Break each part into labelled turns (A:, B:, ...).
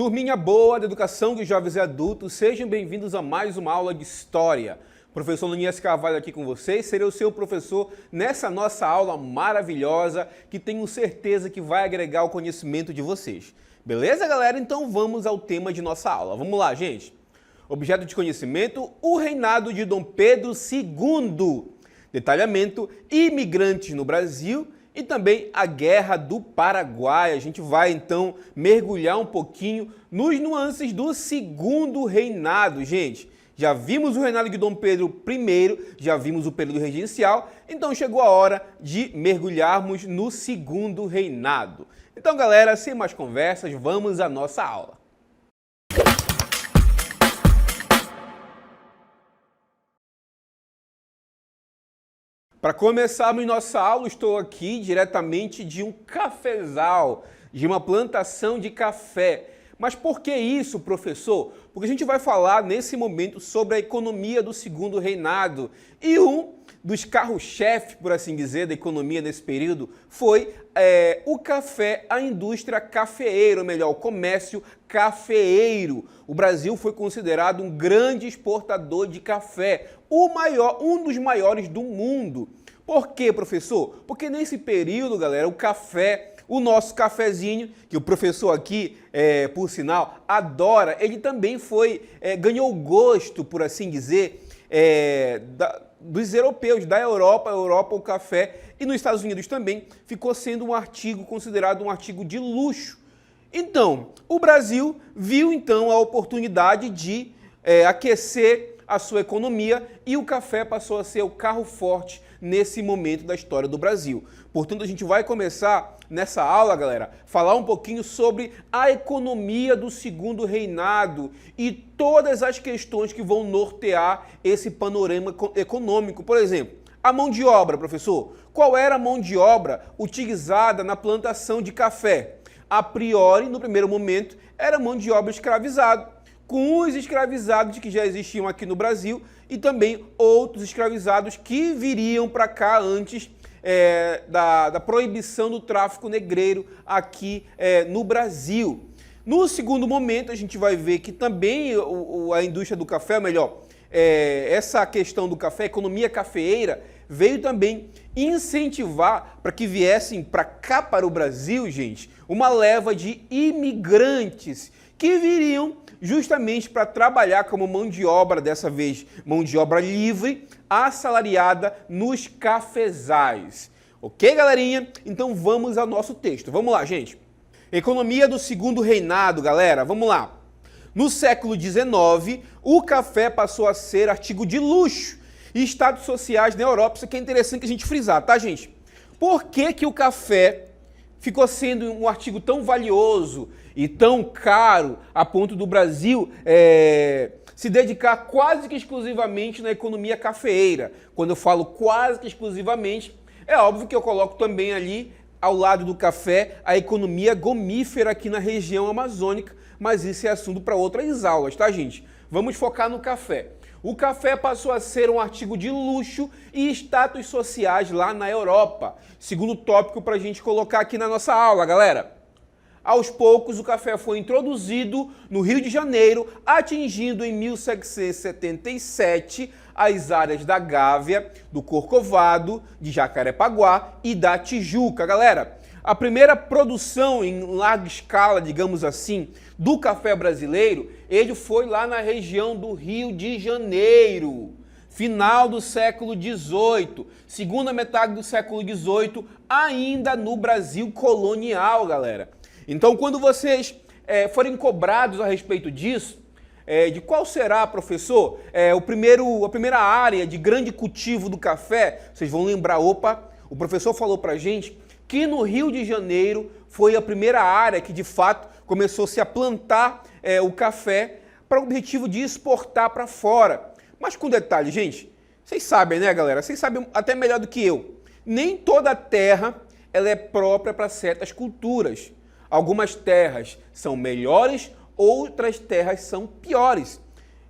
A: Turminha boa da educação de jovens e adultos, sejam bem-vindos a mais uma aula de História. Professor Lunias Carvalho aqui com vocês, serei o seu professor nessa nossa aula maravilhosa que tenho certeza que vai agregar ao conhecimento de vocês. Beleza, galera? Então vamos ao tema de nossa aula. Vamos lá, gente. Objeto de conhecimento, o reinado de Dom Pedro II. Detalhamento, imigrantes no Brasil e também a Guerra do Paraguai. A gente vai, então, mergulhar um pouquinho nos nuances do segundo reinado, gente. Já vimos o reinado de Dom Pedro I, já vimos o período regencial, então chegou a hora de mergulharmos no segundo reinado. Então, galera, sem mais conversas, vamos à nossa aula. Para começarmos nossa aula, estou aqui diretamente de um cafezal, de uma plantação de café. Mas por que isso, professor? Porque a gente vai falar nesse momento sobre a economia do segundo reinado. E um dos carros-chefe, por assim dizer, da economia nesse período foi o café, a indústria cafeeira, ou melhor, o comércio cafeeiro. O Brasil foi considerado um grande exportador de café, um dos maiores do mundo. Por quê, professor? Porque nesse período, galera, o café, o nosso cafezinho, que o professor aqui, por sinal, adora, ele também ganhou gosto, por assim dizer, dos europeus, da Europa, o café, e nos Estados Unidos também, ficou sendo considerado um artigo de luxo. Então, o Brasil viu então a oportunidade de aquecer a sua economia e o café passou a ser o carro forte nesse momento da história do Brasil. Portanto, a gente vai começar nessa aula, galera, falar um pouquinho sobre a economia do segundo reinado e todas as questões que vão nortear esse panorama econômico. Por exemplo, a mão de obra, professor. Qual era a mão de obra utilizada na plantação de café? A priori, no primeiro momento, era mão de obra escravizada, com os escravizados que já existiam aqui no Brasil e também outros escravizados que viriam para cá antes da proibição do tráfico negreiro aqui no Brasil. No segundo momento, a gente vai ver que também a indústria do café, essa questão do café, a economia cafeeira, veio também incentivar para que viessem para cá, para o Brasil, gente, uma leva de imigrantes que viriam justamente para trabalhar como mão de obra, dessa vez mão de obra livre, assalariada nos cafezais. Ok, galerinha? Então vamos ao nosso texto. Vamos lá, gente. Economia do segundo reinado, galera. Vamos lá. No século XIX, o café passou a ser artigo de luxo e status sociais na Europa. Isso aqui é interessante a gente frisar, tá, gente? Por que o café ficou sendo um artigo tão valioso e tão caro a ponto do Brasil se dedicar quase que exclusivamente na economia cafeeira? Quando eu falo quase que exclusivamente, é óbvio que eu coloco também ali, ao lado do café, a economia gomífera aqui na região amazônica, mas isso é assunto para outras aulas, tá, gente? Vamos focar no café. O café passou a ser um artigo de luxo e status sociais lá na Europa. Segundo tópico para a gente colocar aqui na nossa aula, galera. Aos poucos, o café foi introduzido no Rio de Janeiro, atingindo em 1777 as áreas da Gávea, do Corcovado, de Jacarepaguá e da Tijuca. Galera, a primeira produção em larga escala, digamos assim, do café brasileiro, ele foi lá na região do Rio de Janeiro, final do século XVIII, segunda metade do século XVIII, ainda no Brasil colonial, galera. Então, quando vocês forem cobrados a respeito disso, de qual será, professor, a primeira área de grande cultivo do café, vocês vão lembrar, opa, o professor falou pra gente que no Rio de Janeiro foi a primeira área que, de fato, começou-se a plantar o café para o objetivo de exportar para fora. Mas com detalhe, gente, vocês sabem, né, galera? Vocês sabem até melhor do que eu. Nem toda terra ela é própria para certas culturas. Algumas terras são melhores, outras terras são piores.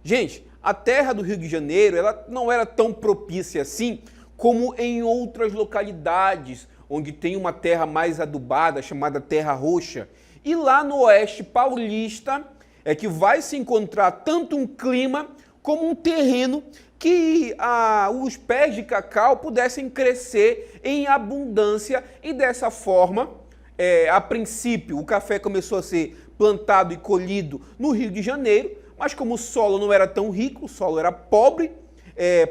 A: Gente, a terra do Rio de Janeiro ela não era tão propícia assim como em outras localidades, onde tem uma terra mais adubada, chamada terra roxa. E lá no oeste paulista é que vai se encontrar tanto um clima como um terreno que os pés de cacau pudessem crescer em abundância e dessa forma, a princípio, o café começou a ser plantado e colhido no Rio de Janeiro, mas como o solo não era tão rico, o solo era pobre,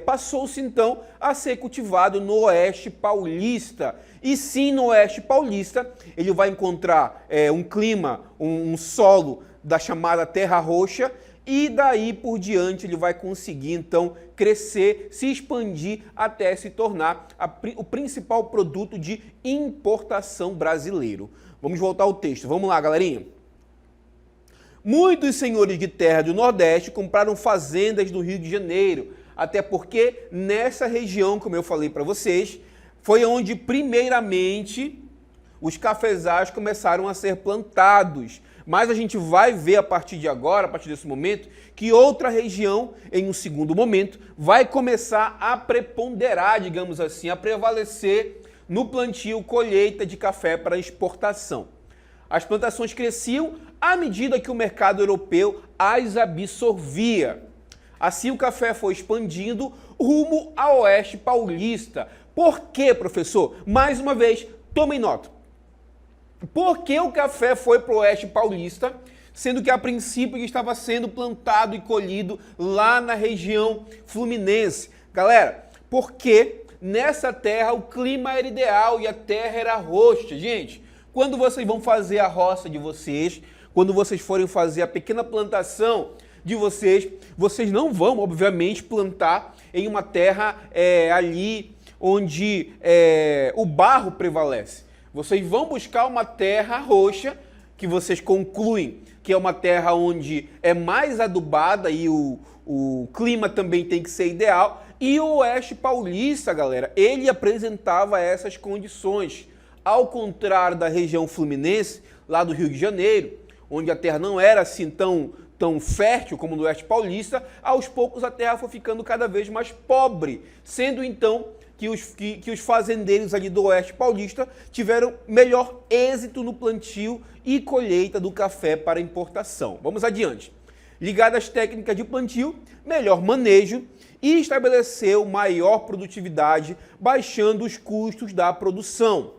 A: passou-se então a ser cultivado no oeste paulista. E sim, no oeste paulista, ele vai encontrar um clima, um solo da chamada terra roxa, e daí por diante ele vai conseguir então crescer, se expandir até se tornar o principal produto de importação brasileiro. Vamos voltar ao texto. Vamos lá, galerinha. Muitos senhores de terra do Nordeste compraram fazendas no Rio de Janeiro, até porque nessa região, como eu falei para vocês, foi onde primeiramente os cafezais começaram a ser plantados. Mas a gente vai ver a partir de agora, a partir desse momento, que outra região, em um segundo momento, vai começar a preponderar, digamos assim, a prevalecer no plantio colheita de café para exportação. As plantações cresciam à medida que o mercado europeu as absorvia. Assim o café foi expandindo rumo ao oeste paulista. Por quê, professor? Mais uma vez, tomem nota. Por que o café foi para o oeste paulista, sendo que a princípio ele estava sendo plantado e colhido lá na região fluminense? Galera, porque nessa terra o clima era ideal e a terra era roxa. Gente, quando vocês vão fazer a roça de vocês, quando vocês forem fazer a pequena plantação de vocês, vocês não vão, obviamente, plantar em uma terra ali onde o barro prevalece. Vocês vão buscar uma terra roxa, que vocês concluem que é uma terra onde é mais adubada e o clima também tem que ser ideal. E o oeste paulista, galera, ele apresentava essas condições. Ao contrário da região fluminense, lá do Rio de Janeiro, onde a terra não era assim tão fértil como no oeste paulista, aos poucos a terra foi ficando cada vez mais pobre, sendo então que os fazendeiros ali do oeste paulista tiveram melhor êxito no plantio e colheita do café para importação. Vamos adiante. Ligado às técnicas de plantio, melhor manejo e estabeleceu maior produtividade, baixando os custos da produção.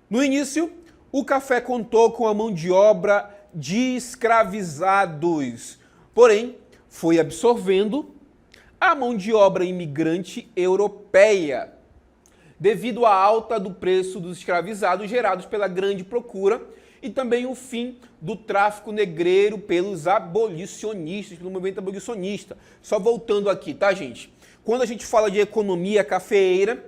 A: No início, o café contou com a mão de obra de escravizados, porém foi absorvendo a mão de obra imigrante europeia, devido à alta do preço dos escravizados gerados pela grande procura e também o fim do tráfico negreiro pelos abolicionistas, pelo movimento abolicionista. Só voltando aqui, tá, gente? Quando a gente fala de economia cafeeira,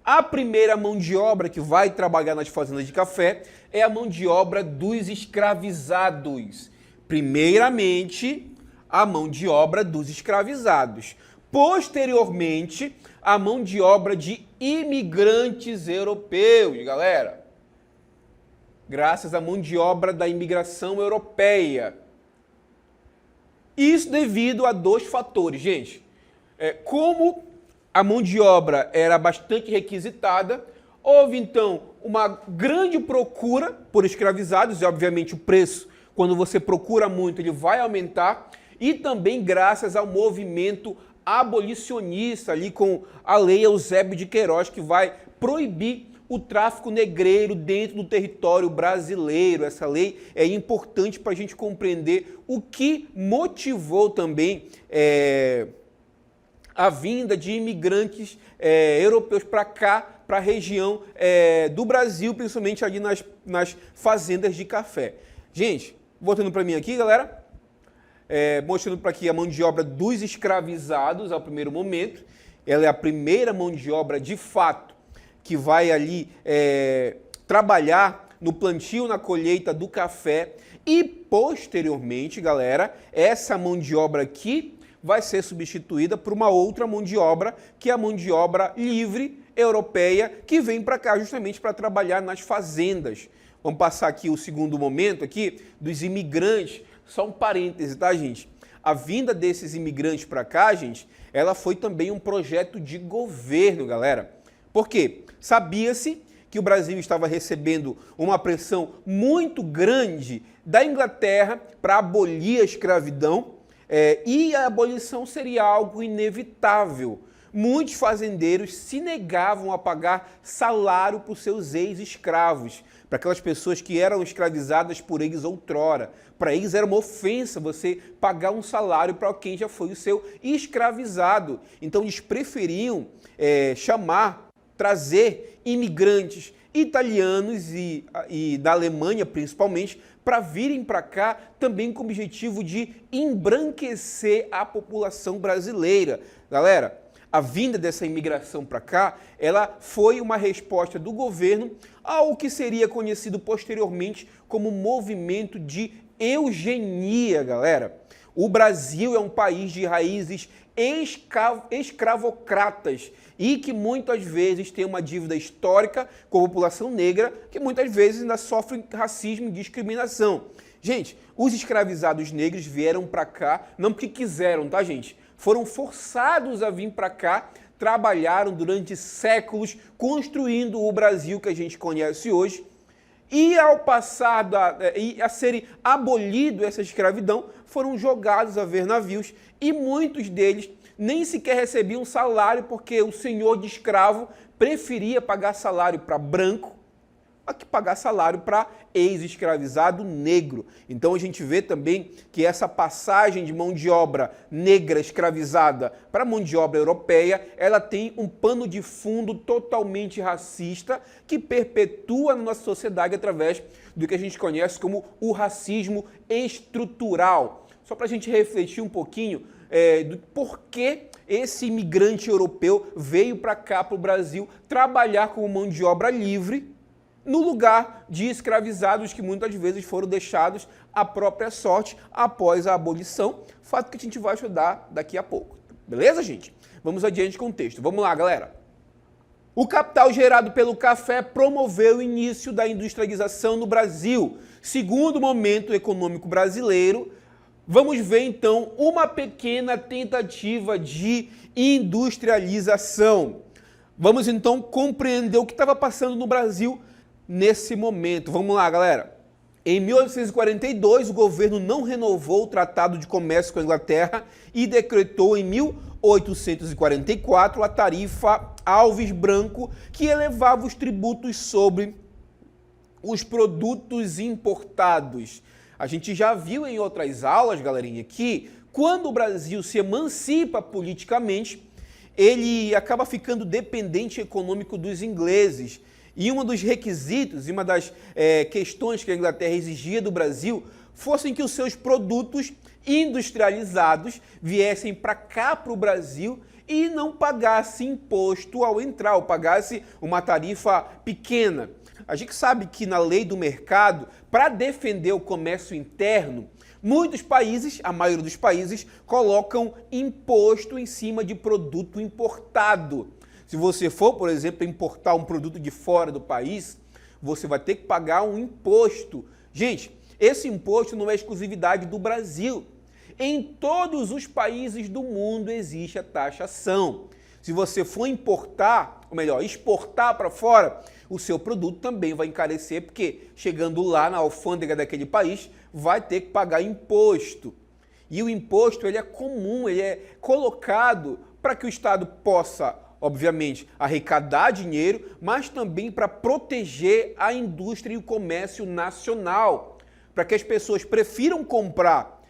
A: a primeira mão de obra que vai trabalhar nas fazendas de café é a mão de obra dos escravizados. Primeiramente, a mão de obra dos escravizados. Posteriormente, a mão de obra de imigrantes europeus, galera. Graças à mão de obra da imigração europeia. Isso devido a dois fatores, gente. Como a mão de obra era bastante requisitada, houve então uma grande procura por escravizados, e obviamente o preço, quando você procura muito, ele vai aumentar, e também graças ao movimento abolicionista, ali com a lei Eusébio de Queiroz, que vai proibir o tráfico negreiro dentro do território brasileiro. Essa lei é importante para a gente compreender o que motivou também a vinda de imigrantes europeus para cá, para a região do Brasil, principalmente ali nas fazendas de café. Gente, voltando para mim aqui, galera, mostrando para aqui a mão de obra dos escravizados ao primeiro momento. Ela é a primeira mão de obra de fato que vai ali trabalhar no plantio, na colheita do café e posteriormente, galera, essa mão de obra aqui vai ser substituída por uma outra mão de obra, que é a mão de obra livre europeia, que vem para cá justamente para trabalhar nas fazendas. Vamos passar aqui o segundo momento aqui dos imigrantes. Só um parêntese, tá, gente? A vinda desses imigrantes para cá, gente, ela foi também um projeto de governo, galera. Por quê? Sabia-se que o Brasil estava recebendo uma pressão muito grande da Inglaterra para abolir a escravidão, e a abolição seria algo inevitável. Muitos fazendeiros se negavam a pagar salário para os seus ex-escravos, para aquelas pessoas que eram escravizadas por eles outrora. Para eles era uma ofensa você pagar um salário para quem já foi o seu escravizado. Então eles preferiam trazer imigrantes italianos e da Alemanha principalmente, para virem para cá também com o objetivo de embranquecer a população brasileira. Galera, a vinda dessa imigração para cá, ela foi uma resposta do governo ao que seria conhecido posteriormente como movimento de eugenia, galera. O Brasil é um país de raízes escravocratas e que muitas vezes tem uma dívida histórica com a população negra, que muitas vezes ainda sofre racismo e discriminação. Gente, os escravizados negros vieram para cá não porque quiseram, tá, gente? Foram forçados a vir para cá, trabalharam durante séculos construindo o Brasil que a gente conhece hoje, e ao passar a serem abolido essa escravidão, foram jogados a ver navios, e muitos deles nem sequer recebiam salário, porque o senhor de escravo preferia pagar salário para branco a que pagar salário para ex-escravizado negro. Então a gente vê também que essa passagem de mão de obra negra escravizada para mão de obra europeia, ela tem um pano de fundo totalmente racista que perpetua na nossa sociedade através do que a gente conhece como o racismo estrutural. Só para a gente refletir um pouquinho do porquê esse imigrante europeu veio para cá, para o Brasil, trabalhar como mão de obra livre, no lugar de escravizados que muitas vezes foram deixados à própria sorte após a abolição, fato que a gente vai estudar daqui a pouco. Beleza, gente? Vamos adiante com o texto. Vamos lá, galera. O capital gerado pelo café promoveu o início da industrialização no Brasil. Segundo o momento econômico brasileiro, vamos ver então uma pequena tentativa de industrialização. Vamos então compreender o que estava passando no Brasil nesse momento. Vamos lá, galera. Em 1842, o governo não renovou o Tratado de Comércio com a Inglaterra e decretou em 1844 a tarifa Alves Branco, que elevava os tributos sobre os produtos importados. A gente já viu em outras aulas, galerinha, que quando o Brasil se emancipa politicamente, ele acaba ficando dependente econômico dos ingleses. E um dos requisitos e uma das questões que a Inglaterra exigia do Brasil fossem que os seus produtos industrializados viessem para cá, para o Brasil, e não pagasse imposto ao entrar, ou pagasse uma tarifa pequena. A gente sabe que na lei do mercado, para defender o comércio interno, muitos países, a maioria dos países, colocam imposto em cima de produto importado. Se você for, por exemplo, importar um produto de fora do país, você vai ter que pagar um imposto. Gente, esse imposto não é exclusividade do Brasil. Em todos os países do mundo existe a taxação. Se você for importar, ou melhor, exportar para fora, o seu produto também vai encarecer, porque chegando lá na alfândega daquele país, vai ter que pagar imposto. E o imposto ele é comum, ele é colocado para que o Estado possa, obviamente, arrecadar dinheiro, mas também para proteger a indústria e o comércio nacional, para que as pessoas prefiram comprar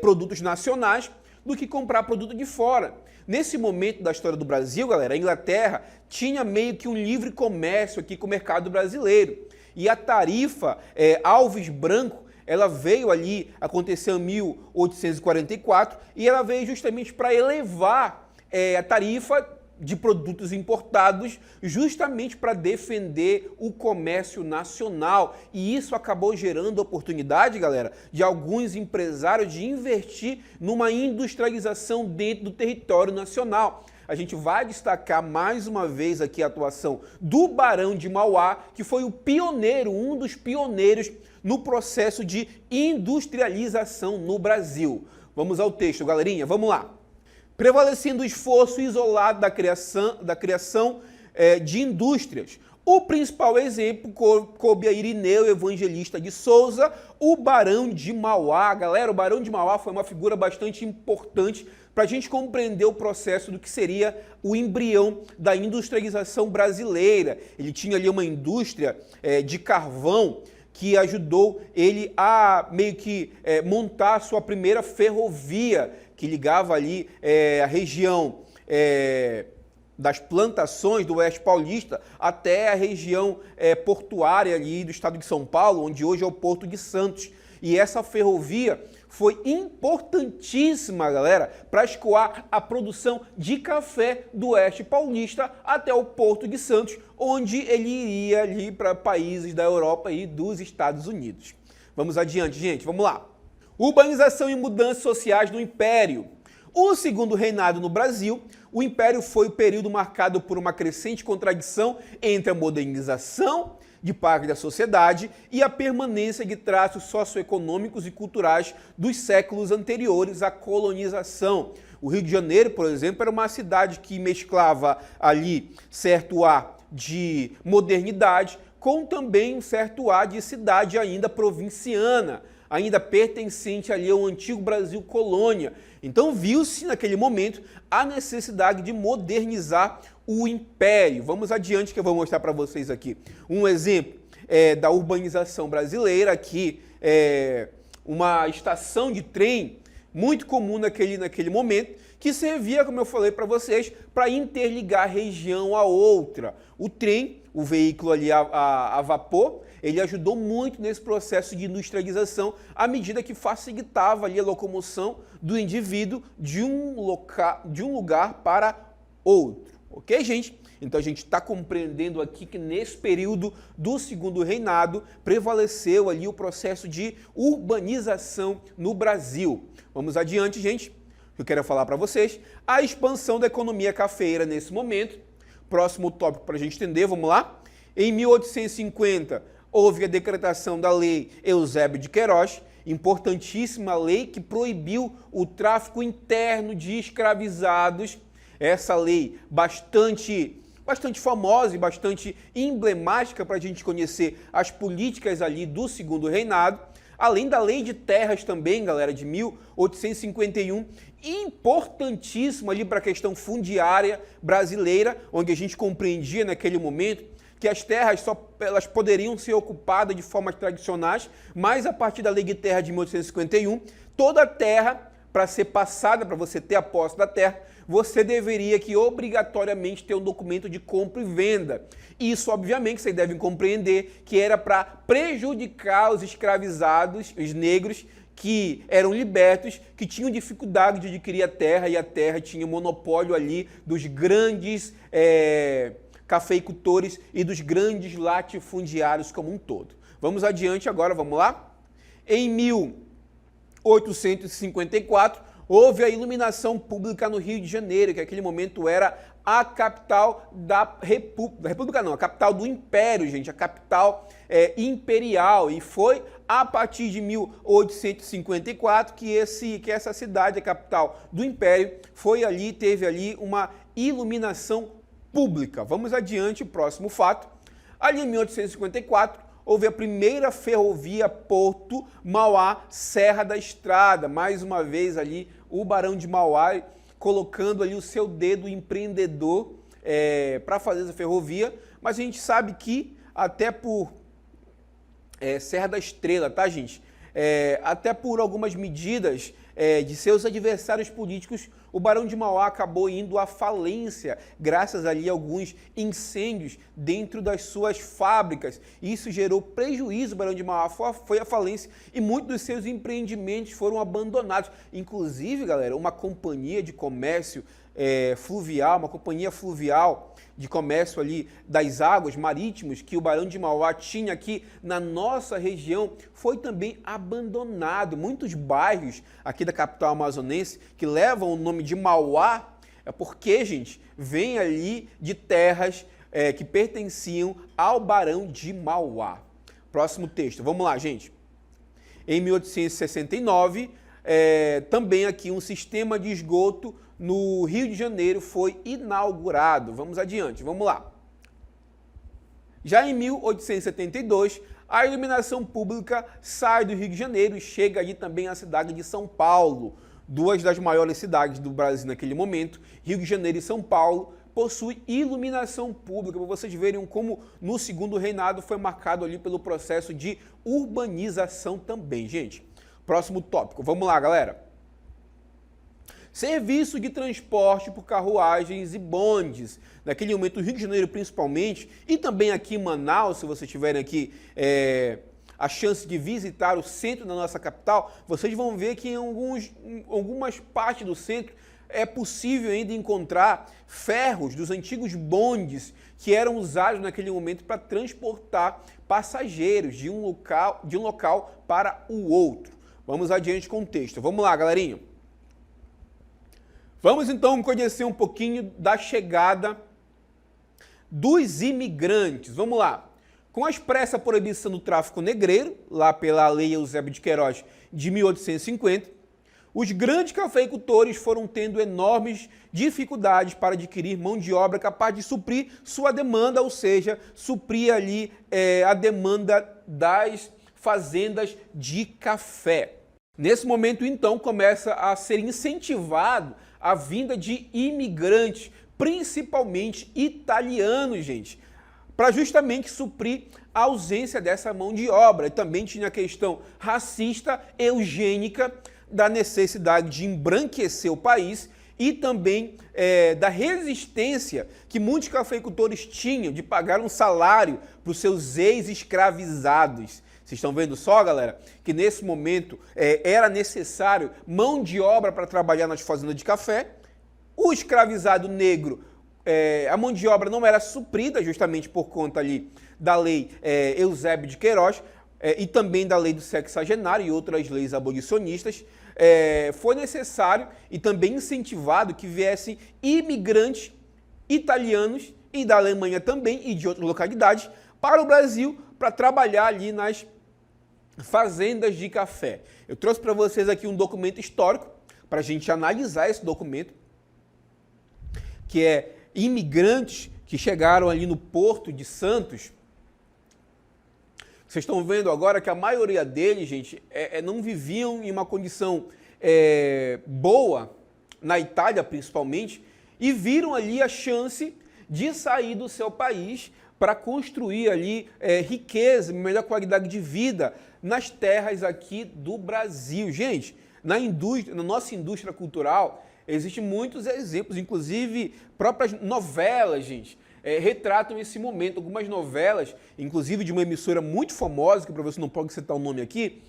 A: produtos nacionais do que comprar produto de fora. Nesse momento da história do Brasil, galera, a Inglaterra tinha meio que um livre comércio aqui com o mercado brasileiro. E a tarifa Alves Branco, ela veio ali, aconteceu em 1844, e ela veio justamente para elevar a tarifa de produtos importados, justamente para defender o comércio nacional. E isso acabou gerando oportunidade, galera, de alguns empresários de investir numa industrialização dentro do território nacional. A gente vai destacar mais uma vez aqui a atuação do Barão de Mauá, que foi o pioneiro, um dos pioneiros no processo de industrialização no Brasil. Vamos ao texto, galerinha, vamos lá. Prevalecendo o esforço isolado da criação de indústrias, O principal exemplo coube a Irineu Evangelista de Souza, o Barão de Mauá. Galera, o Barão de Mauá foi uma figura bastante importante para a gente compreender o processo do que seria o embrião da industrialização brasileira. Ele tinha ali uma indústria de carvão que ajudou ele a meio que montar a sua primeira ferrovia, que ligava ali a região das plantações do Oeste Paulista até a região portuária ali do estado de São Paulo, onde hoje é o Porto de Santos. E essa ferrovia foi importantíssima, galera, para escoar a produção de café do Oeste Paulista até o Porto de Santos, onde ele iria ali para países da Europa e dos Estados Unidos. Vamos adiante, gente, vamos lá. Urbanização e mudanças sociais no Império. O segundo reinado no Brasil, o Império foi o período marcado por uma crescente contradição entre a modernização de parte da sociedade e a permanência de traços socioeconômicos e culturais dos séculos anteriores à colonização. O Rio de Janeiro, por exemplo, era uma cidade que mesclava ali certo ar de modernidade com também um certo ar de cidade ainda provinciana, ainda pertencente ali ao antigo Brasil colônia. Então viu-se naquele momento a necessidade de modernizar o Império. Vamos adiante que eu vou mostrar para vocês aqui um exemplo da urbanização brasileira, aqui uma estação de trem muito comum naquele momento, que servia, como eu falei para vocês, para interligar a região a outra. O trem, o veículo ali a vapor, ele ajudou muito nesse processo de industrialização à medida que facilitava ali a locomoção do indivíduo de um lugar para outro. Ok, gente? Então a gente está compreendendo aqui que nesse período do segundo reinado prevaleceu ali o processo de urbanização no Brasil. Vamos adiante, gente. Eu quero falar para vocês a expansão da economia cafeeira nesse momento. Próximo tópico para a gente entender, vamos lá? Em 1850, houve a decretação da Lei Eusébio de Queiroz, importantíssima lei que proibiu o tráfico interno de escravizados. Essa lei bastante famosa e bastante emblemática para a gente conhecer as políticas ali do segundo reinado. Além da lei de terras também, galera, de 1851, importantíssima ali para a questão fundiária brasileira, onde a gente compreendia naquele momento que as terras elas poderiam ser ocupadas de formas tradicionais, mas a partir da lei de terra de 1851, toda a terra, para ser passada, para você ter a posse da terra, você deveria que obrigatoriamente ter um documento de compra e venda. Isso, obviamente, vocês devem compreender que era para prejudicar os escravizados, os negros, que eram libertos, que tinham dificuldade de adquirir a terra, e a terra tinha monopólio ali dos grandes cafeicultores e dos grandes latifundiários como um todo. Vamos adiante agora, vamos lá? Em 1854, houve a iluminação pública no Rio de Janeiro, que naquele momento era a capital da República não, a capital do Império, gente, a capital imperial, e foi a partir de 1854 que essa cidade, a capital do Império, teve ali uma iluminação pública. Vamos adiante, próximo fato. Ali em 1854, houve a primeira ferrovia Porto Mauá Serra da Estrada. Mais uma vez ali o Barão de Mauá colocando ali o seu dedo empreendedor para fazer essa ferrovia. Mas a gente sabe que até por Serra da Estrela, tá, gente? Até por algumas medidas de seus adversários políticos, o Barão de Mauá acabou indo à falência, graças ali a alguns incêndios dentro das suas fábricas. Isso gerou prejuízo, o Barão de Mauá foi à falência e muitos dos seus empreendimentos foram abandonados. Inclusive, galera, uma companhia de comércio fluvial, uma companhia fluvial de comércio ali das águas marítimas que o Barão de Mauá tinha aqui na nossa região, foi também abandonado. Muitos bairros aqui da capital amazonense que levam o nome de Mauá, porque, gente, vem ali de terras que pertenciam ao Barão de Mauá. Próximo texto, vamos lá, gente. Em 1869, também aqui um sistema de esgoto no Rio de Janeiro foi inaugurado. Vamos adiante, vamos lá. Já em 1872, a iluminação pública sai do Rio de Janeiro e chega ali também à cidade de São Paulo. Duas das maiores cidades do Brasil naquele momento, Rio de Janeiro e São Paulo, possuem iluminação pública, para vocês verem como no segundo reinado foi marcado ali pelo processo de urbanização também, gente. Próximo tópico, vamos lá, galera. Serviço de transporte por carruagens e bondes. Naquele momento, o Rio de Janeiro principalmente, e também aqui em Manaus, se vocês tiverem aqui a chance de visitar o centro da nossa capital, vocês vão ver que em algumas partes do centro é possível ainda encontrar ferros dos antigos bondes que eram usados naquele momento para transportar passageiros de um local para o outro. Vamos adiante com o texto. Vamos lá, galerinha. Vamos então conhecer um pouquinho da chegada dos imigrantes. Vamos lá. Com a expressa proibição do tráfico negreiro, lá pela Lei Eusébio de Queiroz de 1850, os grandes cafeicultores foram tendo enormes dificuldades para adquirir mão de obra capaz de suprir sua demanda, ou seja, suprir ali a demanda das fazendas de café. Nesse momento, então, começa a ser incentivado a vinda de imigrantes, principalmente italianos, gente, para justamente suprir a ausência dessa mão de obra. E também tinha a questão racista, eugênica, da necessidade de embranquecer o país e também da resistência que muitos cafeicultores tinham de pagar um salário para os seus ex-escravizados. Vocês estão vendo só, galera, que nesse momento era necessário mão de obra para trabalhar nas fazendas de café. O escravizado negro, a mão de obra não era suprida justamente por conta ali da lei Eusébio de Queiroz e também da lei do sexagenário e outras leis abolicionistas. Foi necessário e também incentivado que viessem imigrantes italianos e da Alemanha também e de outras localidades para o Brasil para trabalhar ali nas fazendas de café. Eu trouxe para vocês aqui um documento histórico para a gente analisar esse documento, que é imigrantes que chegaram ali no Porto de Santos. Vocês estão vendo agora que a maioria deles, gente, não viviam em uma condição boa, na Itália principalmente, e viram ali a chance de sair do seu país para construir ali riqueza, melhor qualidade de vida nas terras aqui do Brasil. Gente, na nossa indústria cultural, existem muitos exemplos, inclusive próprias novelas, gente, retratam esse momento. Algumas novelas, inclusive de uma emissora muito famosa, que para você não pode citar o nome aqui,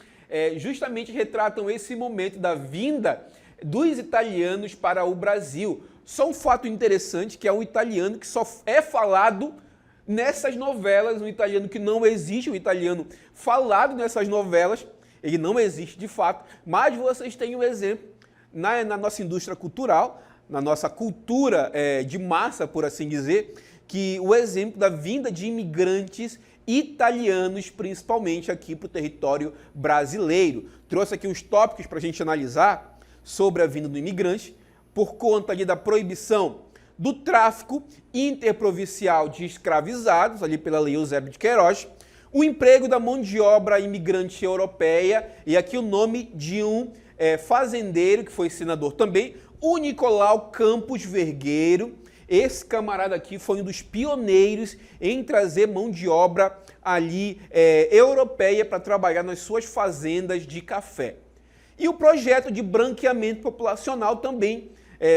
A: justamente retratam esse momento da vinda dos italianos para o Brasil. Só um fato interessante, que é um italiano que só é falado nessas novelas, um italiano que não existe, um italiano falado nessas novelas, ele não existe de fato, mas vocês têm um exemplo na nossa indústria cultural, na nossa cultura de massa, por assim dizer, que o exemplo da vinda de imigrantes italianos, principalmente aqui para o território brasileiro. Trouxe aqui uns tópicos para a gente analisar sobre a vinda do imigrante, por conta ali da proibição do tráfico interprovincial de escravizados, ali pela Lei Eusébio de Queiroz, o emprego da mão de obra imigrante europeia, e aqui o nome de um fazendeiro, que foi senador também, o Nicolau Campos Vergueiro. Esse camarada aqui foi um dos pioneiros em trazer mão de obra ali europeia para trabalhar nas suas fazendas de café. E o projeto de branqueamento populacional também,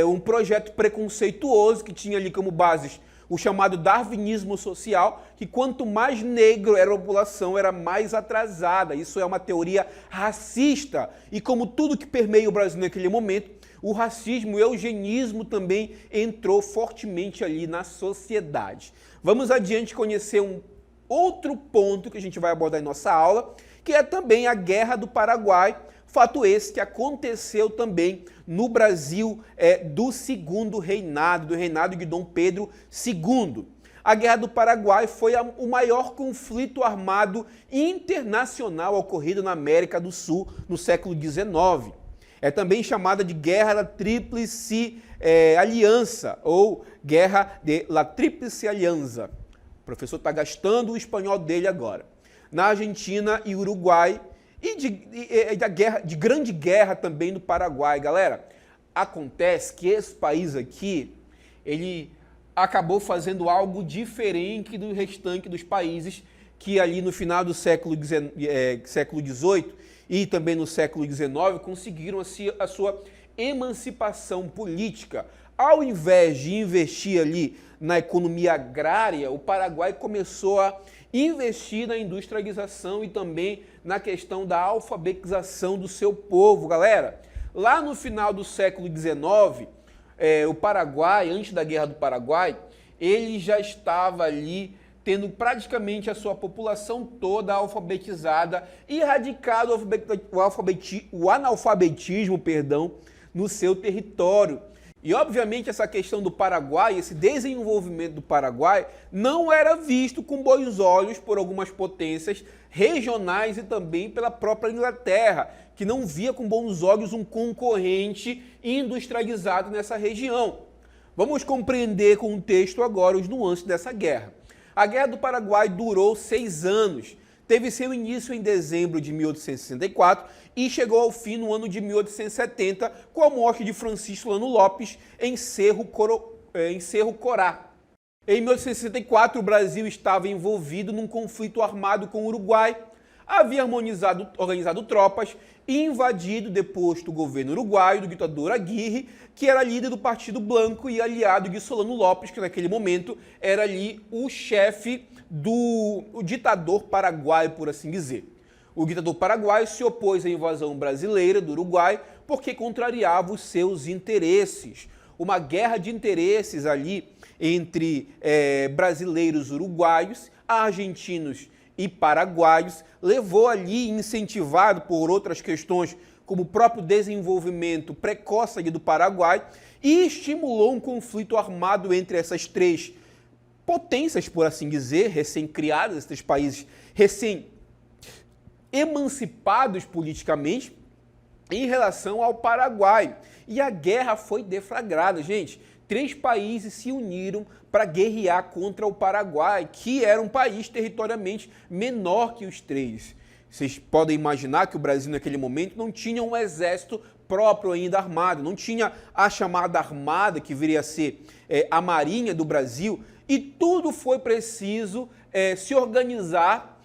A: um projeto preconceituoso que tinha ali como bases o chamado darwinismo social, que quanto mais negro era a população, era mais atrasada. Isso é uma teoria racista. E como tudo que permeia o Brasil naquele momento, o racismo, o eugenismo também entrou fortemente ali na sociedade. Vamos adiante conhecer um outro ponto que a gente vai abordar em nossa aula, que é também a Guerra do Paraguai, fato esse que aconteceu também no Brasil do segundo reinado, do reinado de Dom Pedro II. A Guerra do Paraguai foi o maior conflito armado internacional ocorrido na América do Sul no século XIX. É também chamada de Guerra da Tríplice Aliança, ou Guerra de la Tríplice Aliança. O professor está gastando o espanhol dele agora. Na Argentina e Uruguai e de grande guerra também no Paraguai. Galera, acontece que esse país aqui, ele acabou fazendo algo diferente do restante dos países que ali no final do século XVIII e também no século XIX conseguiram a sua emancipação política. Ao invés de investir ali na economia agrária, o Paraguai começou a investir na industrialização e também na questão da alfabetização do seu povo. Galera, lá no final do século XIX, o Paraguai, antes da Guerra do Paraguai, ele já estava ali tendo praticamente a sua população toda alfabetizada e erradicado o analfabetismo, no seu território. E, obviamente, essa questão do Paraguai, esse desenvolvimento do Paraguai, não era visto com bons olhos por algumas potências regionais e também pela própria Inglaterra, que não via com bons olhos um concorrente industrializado nessa região. Vamos compreender com o texto agora os nuances dessa guerra. A Guerra do Paraguai durou 6 anos. Teve seu início em dezembro de 1864 e chegou ao fim no ano de 1870 com a morte de Francisco Solano Lopes em Cerro Corá. Em 1864, o Brasil estava envolvido num conflito armado com o Uruguai, havia organizado tropas e invadido deposto o governo uruguaio do ditador Aguirre, que era líder do Partido Blanco e aliado de Solano Lopes, que naquele momento era ali o chefe do ditador paraguaio, por assim dizer. O ditador paraguaio se opôs à invasão brasileira do Uruguai porque contrariava os seus interesses. Uma guerra de interesses ali entre brasileiros uruguaios, argentinos e paraguaios levou ali, incentivado por outras questões, como o próprio desenvolvimento precoce ali do Paraguai, e estimulou um conflito armado entre essas três potências, por assim dizer, recém-criadas, esses países recém-emancipados politicamente, em relação ao Paraguai. E a guerra foi deflagrada, gente. 3 países se uniram para guerrear contra o Paraguai, que era um país territorialmente menor que os 3. Vocês podem imaginar que o Brasil naquele momento não tinha um exército próprio ainda armado, não tinha a chamada armada, que viria a ser a Marinha do Brasil, e tudo foi preciso se organizar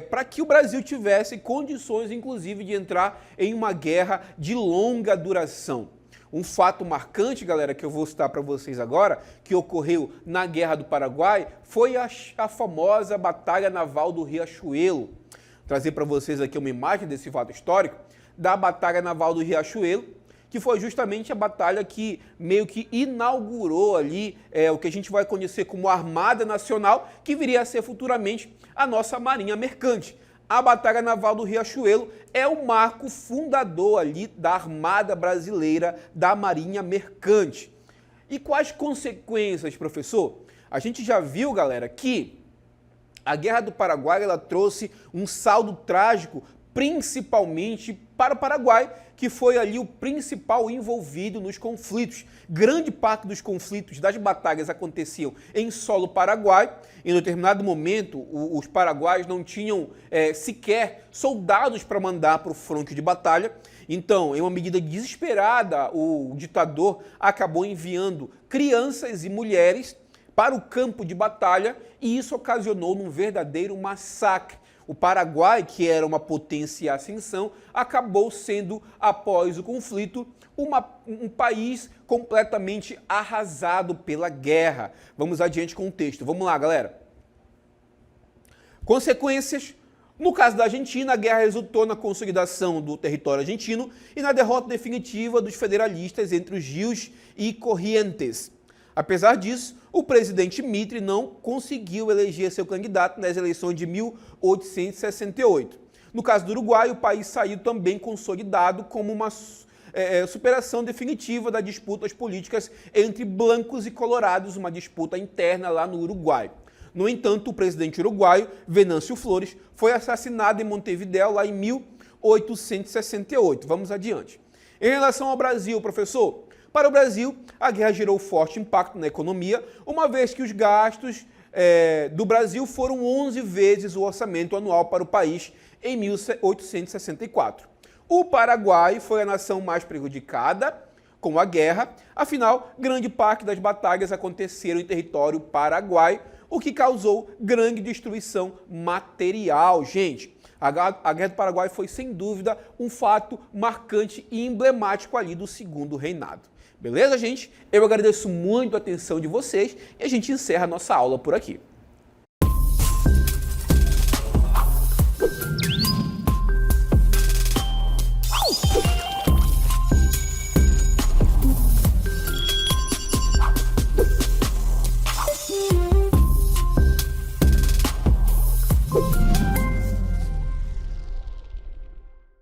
A: para que o Brasil tivesse condições, inclusive, de entrar em uma guerra de longa duração. Um fato marcante, galera, que eu vou citar para vocês agora, que ocorreu na Guerra do Paraguai, foi a famosa Batalha Naval do Riachuelo. Vou trazer para vocês aqui uma imagem desse fato histórico da Batalha Naval do Riachuelo, que foi justamente a batalha que meio que inaugurou ali o que a gente vai conhecer como Armada Nacional, que viria a ser futuramente a nossa Marinha Mercante. A Batalha Naval do Riachuelo é o marco fundador ali da Armada Brasileira, da Marinha Mercante. E quais consequências, professor? A gente já viu, galera, que a Guerra do Paraguai ela trouxe um saldo trágico, principalmente para o Paraguai, que foi ali o principal envolvido nos conflitos. Grande parte dos conflitos, das batalhas, aconteciam em solo paraguaio. Em determinado momento, os paraguaios não tinham sequer soldados para mandar para o fronte de batalha. Então, em uma medida desesperada, o ditador acabou enviando crianças e mulheres para o campo de batalha e isso ocasionou um verdadeiro massacre. O Paraguai, que era uma potência em ascensão, acabou sendo, após o conflito, um país completamente arrasado pela guerra. Vamos adiante com o texto. Vamos lá, galera. Consequências. No caso da Argentina, a guerra resultou na consolidação do território argentino e na derrota definitiva dos federalistas entre os Rios e Corrientes. Apesar disso, o presidente Mitre não conseguiu eleger seu candidato nas eleições de 1868. No caso do Uruguai, o país saiu também consolidado como uma superação definitiva das disputas políticas entre brancos e colorados, uma disputa interna lá no Uruguai. No entanto, o presidente uruguaio, Venâncio Flores, foi assassinado em Montevidéu lá em 1868. Vamos adiante. Em relação ao Brasil, professor, para o Brasil, a guerra gerou forte impacto na economia, uma vez que os gastos do Brasil foram 11 vezes o orçamento anual para o país em 1864. O Paraguai foi a nação mais prejudicada com a guerra, afinal, grande parte das batalhas aconteceram em território paraguai, o que causou grande destruição material. Gente, a Guerra do Paraguai foi, sem dúvida, um fato marcante e emblemático ali do Segundo Reinado. Beleza, gente? Eu agradeço muito a atenção de vocês e a gente encerra a nossa aula por aqui.